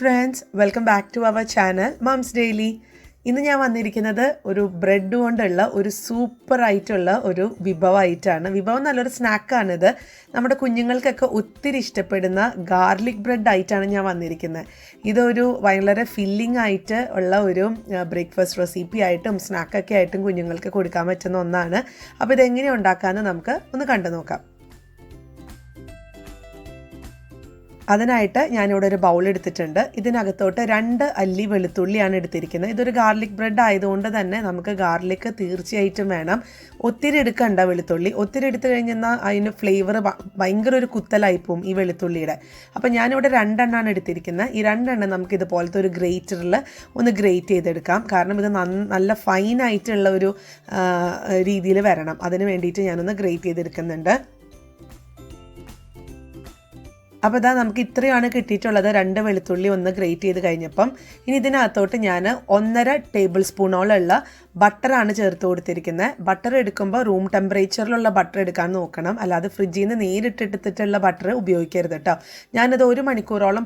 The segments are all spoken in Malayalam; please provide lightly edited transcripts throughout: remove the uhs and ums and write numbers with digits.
Friends, welcome back to our channel moms daily. ഇന്ന് ഞാൻ വന്നിരിക്കുന്നത് ഒരു ബ്രെഡ് കൊണ്ടുള്ള ഒരു സൂപ്പറായിട്ടുള്ള ഒരു വിഭവമായിട്ടാണ്. വിഭവം നല്ലൊരു സ്നാക്കാണിത്. നമ്മുടെ കുഞ്ഞുങ്ങൾക്കൊക്കെ ഒത്തിരി ഇഷ്ടപ്പെടുന്ന ഗാർലിക് ബ്രെഡ് ആയിട്ടാണ് ഞാൻ വന്നിരിക്കുന്നത്. ഇതൊരു വളരെ ഫില്ലിംഗ് ആയിട്ട് ഉള്ള ഒരു ബ്രേക്ക്ഫാസ്റ്റ് റെസിപ്പി ആയിട്ടും സ്നാക്കൊക്കെ ആയിട്ടും കുഞ്ഞുങ്ങൾക്ക് കൊടുക്കാൻ പറ്റുന്ന ഒന്നാണ്. അപ്പോൾ ഇതെങ്ങനെയാണ് ഉണ്ടാക്കാമെന്ന് നമുക്ക് ഒന്ന് കണ്ടു നോക്കാം. അതിനായിട്ട് ഞാനിവിടെ ഒരു ബൗൾ എടുത്തിട്ടുണ്ട്. ഇതിനകത്തോട്ട് 2 അല്ലി വെളുത്തുള്ളിയാണ് എടുത്തിരിക്കുന്നത്. ഇതൊരു ഗാർലിക് ബ്രെഡ് ആയതുകൊണ്ട് തന്നെ നമുക്ക് ഗാർലിക് തീർച്ചയായിട്ടും വേണം. ഒത്തിരി എടുക്കണ്ട വെളുത്തുള്ളി. ഒത്തിരി എടുത്തു കഴിഞ്ഞാൽ അതിന് ഫ്ലേവർ ഭയങ്കര ഒരു കുത്തലായിപ്പോവും ഈ വെളുത്തുള്ളിയുടെ. അപ്പം ഞാനിവിടെ 2 എണ്ണമാണ് എടുത്തിരിക്കുന്നത്. ഈ 2 എണ്ണം നമുക്ക് ഇതുപോലത്തെ ഒരു ഗ്രേറ്ററിൽ ഒന്ന് ഗ്രേറ്റ് ചെയ്തെടുക്കാം. കാരണം ഇത് നല്ല ഫൈനായിട്ടുള്ള ഒരു രീതിയിൽ വരണം. അതിന് വേണ്ടിയിട്ട് ഞാനൊന്ന് ഗ്രേറ്റ് ചെയ്തെടുക്കുന്നുണ്ട്. അപ്പോൾ ഇതാ നമുക്ക് ഇത്രയാണ് കിട്ടിയിട്ടുള്ളത്. 2 വെളുത്തുള്ളി ഒന്ന് ഗ്രേറ്റ് ചെയ്ത് കഴിഞ്ഞപ്പം ഇനി ഇതിനകത്തോട്ട് ഞാൻ 1.5 ടേബിൾ സ്പൂണോളമുള്ള ബട്ടറാണ് ചേർത്ത് കൊടുത്തിരിക്കുന്നത്. ബട്ടർ എടുക്കുമ്പോൾ റൂം ടെമ്പറേച്ചറിലുള്ള ബട്ടർ എടുക്കാൻ നോക്കണം, അല്ലാതെ ഫ്രിഡ്ജിൽ നിന്ന് നേരിട്ടെടുത്തിട്ടുള്ള ബട്ടർ ഉപയോഗിക്കരുത് കേട്ടോ. ഞാനത് 1 മണിക്കൂറോളം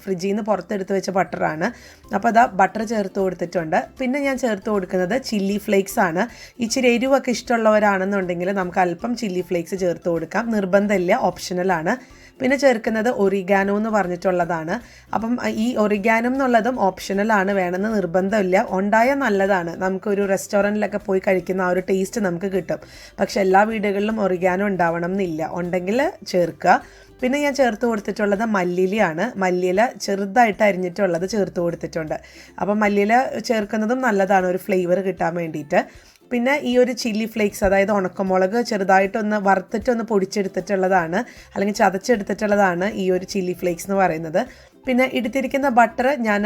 ഫ്രിഡ്ജിൽ നിന്ന് പുറത്തെടുത്ത് വെച്ച ബട്ടറാണ്. അപ്പോൾ അതാ ബട്ടർ ചേർത്ത് കൊടുത്തിട്ടുണ്ട്. പിന്നെ ഞാൻ ചേർത്ത് കൊടുക്കുന്നത് ചില്ലി ഫ്ലേക്സ് ആണ്. ഇച്ചിരി എരിവൊക്കെ ഇഷ്ടമുള്ളവരാണെന്നുണ്ടെങ്കിൽ നമുക്ക് അല്പം ചില്ലി ഫ്ലേക്സ് ചേർത്ത് കൊടുക്കാം. നിർബന്ധമില്ല, ഓപ്ഷണലാണ്. പിന്നെ ചേർക്കുന്നത് ഒറിഗാനോ എന്ന് പറഞ്ഞിട്ടുള്ളതാണ്. അപ്പം ഈ ഒറിഗാനോ എന്നുള്ളതും ഓപ്ഷണലാണ്, വേണമെന്ന് നിർബന്ധമില്ല. ഉണ്ടായാൽ നല്ലതാണ്. നമുക്കൊരു റെസ്റ്റോറൻറ്റിലൊക്കെ പോയി കഴിക്കുന്ന ആ ഒരു ടേസ്റ്റ് നമുക്ക് കിട്ടും. പക്ഷെ എല്ലാ വീടുകളിലും ഒറിഗാനോ ഉണ്ടാവണം എന്നില്ല, ഉണ്ടെങ്കിൽ ചേർക്കുക. പിന്നെ ഞാൻ ചേർത്ത് കൊടുത്തിട്ടുള്ളത് മല്ലിയിലയാണ്. മല്ലിയില ചെറുതായിട്ട് അരിഞ്ഞിട്ടുള്ളത് ചേർത്ത് കൊടുത്തിട്ടുണ്ട്. അപ്പം മല്ലിയില ചേർക്കുന്നതും നല്ലതാണ് ഒരു ഫ്ലേവർ കിട്ടാൻ വേണ്ടിയിട്ട്. പിന്നെ ഈ ഒരു ചില്ലി ഫ്ലേക്സ്, അതായത് ഉണക്കമുളക് ചെറുതായിട്ടൊന്ന് വറുത്തിട്ടൊന്ന് പൊടിച്ചെടുത്തിട്ടുള്ളതാണ്, അല്ലെങ്കിൽ ചതച്ചെടുത്തിട്ടുള്ളതാണ് ഈ ഒരു ചില്ലി ഫ്ലേക്സ് എന്ന് പറയുന്നത്. പിന്നെ എടുത്തിരിക്കുന്ന ബട്ടർ ഞാൻ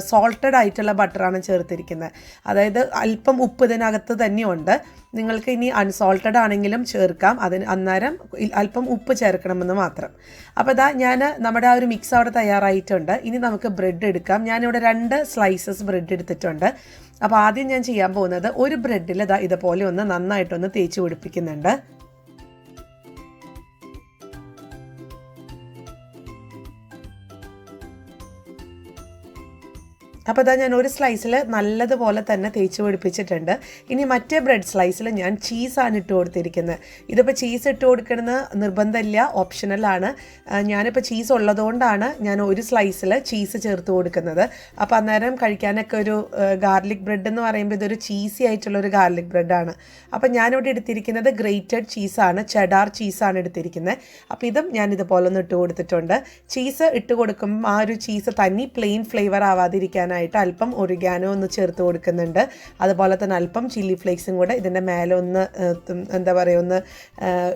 സോൾട്ടഡ് ആയിട്ടുള്ള ബട്ടറാണ് ചേർത്തിരിക്കുന്നത്. അതായത് അല്പം ഉപ്പ് ഇതിനകത്ത് തന്നെയുണ്ട്. നിങ്ങൾക്ക് ഇനി അൺസോൾട്ടഡ് ആണെങ്കിലും ചേർക്കാം. അന്നേരം അല്പം ഉപ്പ് ചേർക്കണമെന്ന് മാത്രം. അപ്പോൾ ഇതാ നമ്മുടെ ആ ഒരു മിക്സ് അവിടെ തയ്യാറായിട്ടുണ്ട്. ഇനി നമുക്ക് ബ്രെഡ് എടുക്കാം. ഞാനിവിടെ 2 സ്ലൈസസ് ബ്രെഡ് എടുത്തിട്ടുണ്ട്. അപ്പോൾ ആദ്യം ഞാൻ ചെയ്യാൻ പോകുന്നത് ഒരു ബ്രെഡിൽ ഇതുപോലെ ഒന്ന് നന്നായിട്ടൊന്ന് തേച്ച് പിടിപ്പിക്കുന്നുണ്ട്. അപ്പോൾ ഇതാ ഞാൻ ഒരു സ്ലൈസിൽ നല്ലതുപോലെ തന്നെ തേച്ച് പിടിപ്പിച്ചിട്ടുണ്ട്. ഇനി മറ്റേ ബ്രെഡ് സ്ലൈസിൽ ഞാൻ ചീസാണ് ഇട്ട് കൊടുത്തിരിക്കുന്നത്. ഇതിപ്പോൾ ചീസ് ഇട്ട് കൊടുക്കണമെന്ന് നിർബന്ധമില്ല, ഓപ്ഷണലാണ്. ഞാനിപ്പോൾ ചീസ് ഉള്ളതുകൊണ്ടാണ് ഞാൻ ഒരു സ്ലൈസിൽ ചീസ് ചേർത്ത് കൊടുക്കുന്നത്. അപ്പോൾ അന്നേരം കഴിക്കാനൊക്കെ ഒരു ഗാർലിക് ബ്രെഡ് എന്ന് പറയുമ്പോൾ ഇതൊരു ചീസി ആയിട്ടുള്ളൊരു ഗാർലിക് ബ്രെഡാണ്. അപ്പോൾ ഞാനിവിടെ എടുത്തിരിക്കുന്നത് ഗ്രേറ്റഡ് ചീസാണ്, ചെഡാർ ചീസാണ് എടുത്തിരിക്കുന്നത്. അപ്പോൾ ഇതും ഞാനിതുപോലെ ഒന്ന് ഇട്ട് കൊടുത്തിട്ടുണ്ട്. ചീസ് ഇട്ട് കൊടുക്കുമ്പോൾ ആ ഒരു ചീസ് തനി പ്ലെയിൻ ഫ്ലേവർ ആവാതിരിക്കാൻ അല്പം ഒറിഗാനോ ഒന്ന് ചേർത്ത് കൊടുക്കുന്നുണ്ട്. അതുപോലെ തന്നെ അല്പം ചില്ലി ഫ്ലേക്സും കൂടെ ഇതിൻ്റെ മേലെ ഒന്ന് ഒന്ന്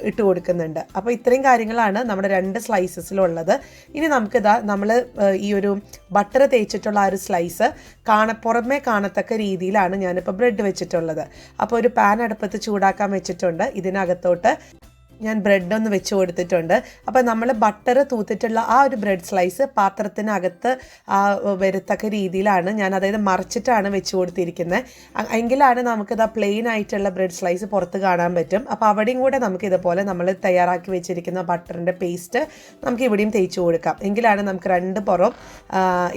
ഇട്ട് കൊടുക്കുന്നുണ്ട്. അപ്പോൾ ഇത്രയും കാര്യങ്ങളാണ് നമ്മുടെ 2 സ്ലൈസസിലുള്ളത്. ഇനി നമുക്കിതാ നമ്മൾ ഈ ഒരു ബട്ടർ തേച്ചിട്ടുള്ള ആ ഒരു സ്ലൈസ് പുറമേ കാണത്തക്ക രീതിയിലാണ് ഞാനിപ്പോൾ ബ്രെഡ് വെച്ചിട്ടുള്ളത്. അപ്പോൾ ഒരു പാൻ അടുപ്പത്ത് ചൂടാക്കാൻ വെച്ചിട്ടുണ്ട്. ഇതിനകത്തോട്ട് ഞാൻ ബ്രെഡ് ഒന്ന് വെച്ച് കൊടുത്തിട്ടുണ്ട്. അപ്പോൾ നമ്മൾ ബട്ടർ തൂത്തിട്ടുള്ള ആ ഒരു ബ്രെഡ് സ്ലൈസ് പാത്രത്തിനകത്ത് വരത്തക്ക രീതിയിലാണ് ഞാൻ, അതായത് മറിച്ചിട്ടാണ് വെച്ച് കൊടുത്തിരിക്കുന്നത്. എങ്കിലാണ് നമുക്കിത് പ്ലെയിൻ ആയിട്ടുള്ള ബ്രെഡ് സ്ലൈസ് പുറത്ത് കാണാൻ പറ്റും. അപ്പോൾ അവിടെയും കൂടെ നമുക്ക് ഇതുപോലെ നമ്മൾ തയ്യാറാക്കി വെച്ചിരിക്കുന്ന ബട്ടറിൻ്റെ പേസ്റ്റ് നമുക്ക് ഇവിടെയും തേച്ച് കൊടുക്കാം. എങ്കിലാണ് നമുക്ക് 2 പുറം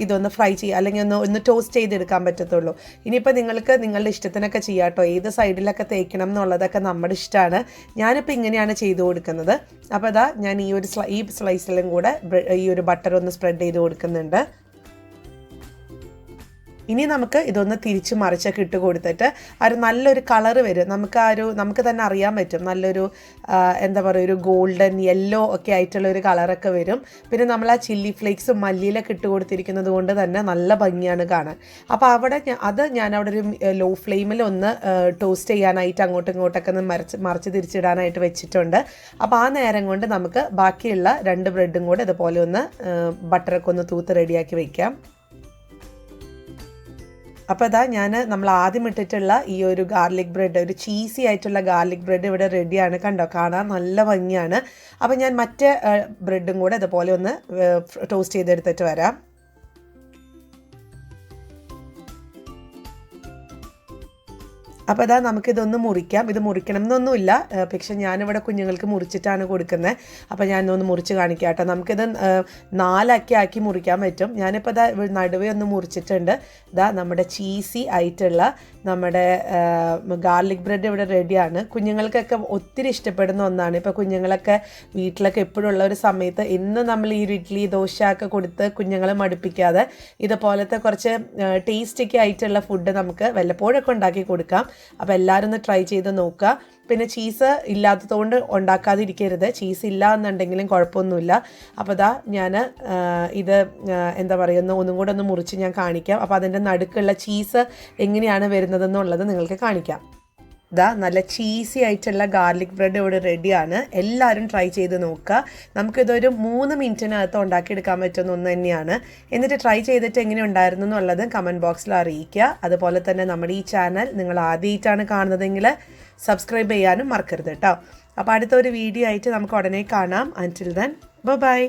ഇതൊന്ന് ഫ്രൈ ചെയ്യുക, അല്ലെങ്കിൽ ഒന്ന് ടോസ്റ്റ് ചെയ്തെടുക്കാൻ പറ്റത്തുള്ളൂ. ഇനിയിപ്പോൾ നിങ്ങൾക്ക് നിങ്ങളുടെ ഇഷ്ടത്തിനൊക്കെ ചെയ്യാം കേട്ടോ. ഏത് സൈഡിലൊക്കെ തേക്കണം എന്നുള്ളതൊക്കെ നമ്മുടെ ഇഷ്ടമാണ്. ഞാനിപ്പോൾ ഇങ്ങനെയാണ് ചെയ്ത് കൊടുക്കുന്നത്. അപ്പോൾ അതാ ഞാൻ ഈ സ്ലൈസിലും കൂടെ ഈ ഒരു ബട്ടർ ഒന്ന് സ്പ്രെഡ് ചെയ്ത് കൊടുക്കുന്നുണ്ട്. ഇനി നമുക്ക് ഇതൊന്ന് തിരിച്ച് മറിച്ചൊക്കെ ഇട്ട് കൊടുത്തിട്ട് നല്ലൊരു കളറ് വരും. നമുക്ക് തന്നെ അറിയാൻ പറ്റും, നല്ലൊരു ഒരു ഗോൾഡൻ യെല്ലോ ഒക്കെ ആയിട്ടുള്ള ഒരു കളറൊക്കെ വരും. പിന്നെ നമ്മൾ ആ ചില്ലി ഫ്ലേക്സും മല്ലിയിലൊക്കെ ഇട്ട് കൊടുത്തിരിക്കുന്നത് കൊണ്ട് തന്നെ നല്ല ഭംഗിയാണ് കാണാൻ. അപ്പോൾ ഞാൻ അവിടെ ഒരു ലോ ഫ്ലെയിമിൽ ഒന്ന് ടോസ്റ്റ് ചെയ്യാനായിട്ട് അങ്ങോട്ടും ഇങ്ങോട്ടൊക്കെ ഒന്ന് മറിച്ച് തിരിച്ചിടാനായിട്ട് വെച്ചിട്ടുണ്ട്. അപ്പോൾ ആ നേരം കൊണ്ട് നമുക്ക് ബാക്കിയുള്ള 2 ബ്രെഡും കൂടെ ഇതുപോലെ ഒന്ന് ബട്ടറൊക്കെ ഒന്ന് തൂത്ത് റെഡിയാക്കി വയ്ക്കാം. അപ്പോൾ ഇതാ നമ്മൾ ആദ്യം ഇട്ടിട്ടുള്ള ഈ ഒരു ഗാർലിക് ബ്രെഡ്, ഒരു ചീസി ആയിട്ടുള്ള ഗാർലിക് ബ്രെഡ് ഇവിടെ റെഡിയാണ്. കണ്ടോ, കാണാൻ നല്ല ഭംഗിയാണ്. അപ്പോൾ ഞാൻ മറ്റേ ബ്രെഡും കൂടെ ഇതുപോലെ ഒന്ന് ടോസ്റ്റ് ചെയ്തെടുത്തിട്ട് വരാം. അപ്പോൾ അതാ നമുക്കിതൊന്ന് മുറിക്കാം. ഇത് മുറിക്കണം എന്നൊന്നുമില്ല, പക്ഷെ ഞാനിവിടെ കുഞ്ഞുങ്ങൾക്ക് മുറിച്ചിട്ടാണ് കൊടുക്കുന്നത്. അപ്പോൾ ഞാനൊന്ന് മുറിച്ച് കാണിക്കാം കേട്ടോ. നമുക്കിത് 4 ആക്കി മുറിക്കാൻ പറ്റും. ഞാനിപ്പോൾ ഇതാ നടുവേ ഒന്ന് മുറിച്ചിട്ടുണ്ട്. ഇതാ നമ്മുടെ ചീസി ആയിട്ടുള്ള നമ്മുടെ ഗാർലിക് ബ്രെഡ് ഇവിടെ റെഡിയാണ്. കുഞ്ഞുങ്ങൾക്കൊക്കെ ഒത്തിരി ഇഷ്ടപ്പെടുന്ന ഒന്നാണ്. ഇപ്പോൾ കുഞ്ഞുങ്ങളൊക്കെ വീട്ടിലൊക്കെ എപ്പോഴുള്ള ഒരു സമയത്ത് ഇന്ന് നമ്മൾ ഈ ഇഡ്ഡലി ദോശ ഒക്കെ കൊടുത്ത് കുഞ്ഞുങ്ങളെ മടുപ്പിക്കാതെ ഇതുപോലത്തെ കുറച്ച് ടേസ്റ്റിക്ക് ആയിട്ടുള്ള ഫുഡ് നമുക്ക് വല്ലപ്പോഴൊക്കെ ഉണ്ടാക്കി കൊടുക്കാം. അപ്പോൾ എല്ലാവരും ഒന്ന് ട്രൈ ചെയ്ത് നോക്കുക. പിന്നെ ചീസ് ഇല്ലാത്തതുകൊണ്ട് ഉണ്ടാക്കാതിരിക്കരുത്. ചീസ് ഇല്ല എന്നുണ്ടെങ്കിലും കുഴപ്പമൊന്നുമില്ല. അപ്പോൾ ഇതാ ഞാൻ ഇത് എന്താ പറയുക, ഒന്നും കൂടെ ഒന്ന് മുറിച്ച് ഞാൻ കാണിക്കാം. അപ്പോൾ അതിൻ്റെ നടുക്കുള്ള ചീസ് എങ്ങനെയാണ് വരുന്നതെന്നുള്ളത് നിങ്ങൾക്ക് കാണിക്കാം. ഇതാ നല്ല ചീസി ആയിട്ടുള്ള ഗാർലിക് ബ്രെഡ് ഇവിടെ റെഡിയാണ്. എല്ലാവരും ട്രൈ ചെയ്ത് നോക്കുക. നമുക്കിതൊരു 3 മിനിറ്റിനകത്ത് ഉണ്ടാക്കിയെടുക്കാൻ പറ്റുന്ന ഒന്ന് തന്നെയാണ്. എന്നിട്ട് ട്രൈ ചെയ്തിട്ട് എങ്ങനെ ഉണ്ടായിരുന്നു എന്നുള്ളത് കമൻറ്റ് ബോക്സിൽ അറിയിക്കുക. അതുപോലെ തന്നെ നമ്മുടെ ഈ ചാനൽ നിങ്ങൾ ആദ്യമായിട്ടാണ് കാണുന്നതെങ്കിൽ സബ്സ്ക്രൈബ് ചെയ്യാനും മറക്കരുത് കേട്ടോ. അപ്പോൾ അടുത്തൊരു വീഡിയോ ആയിട്ട് നമുക്ക് ഉടനെ കാണാം. അൻറ്റിൽ ദെൻ ബൈ.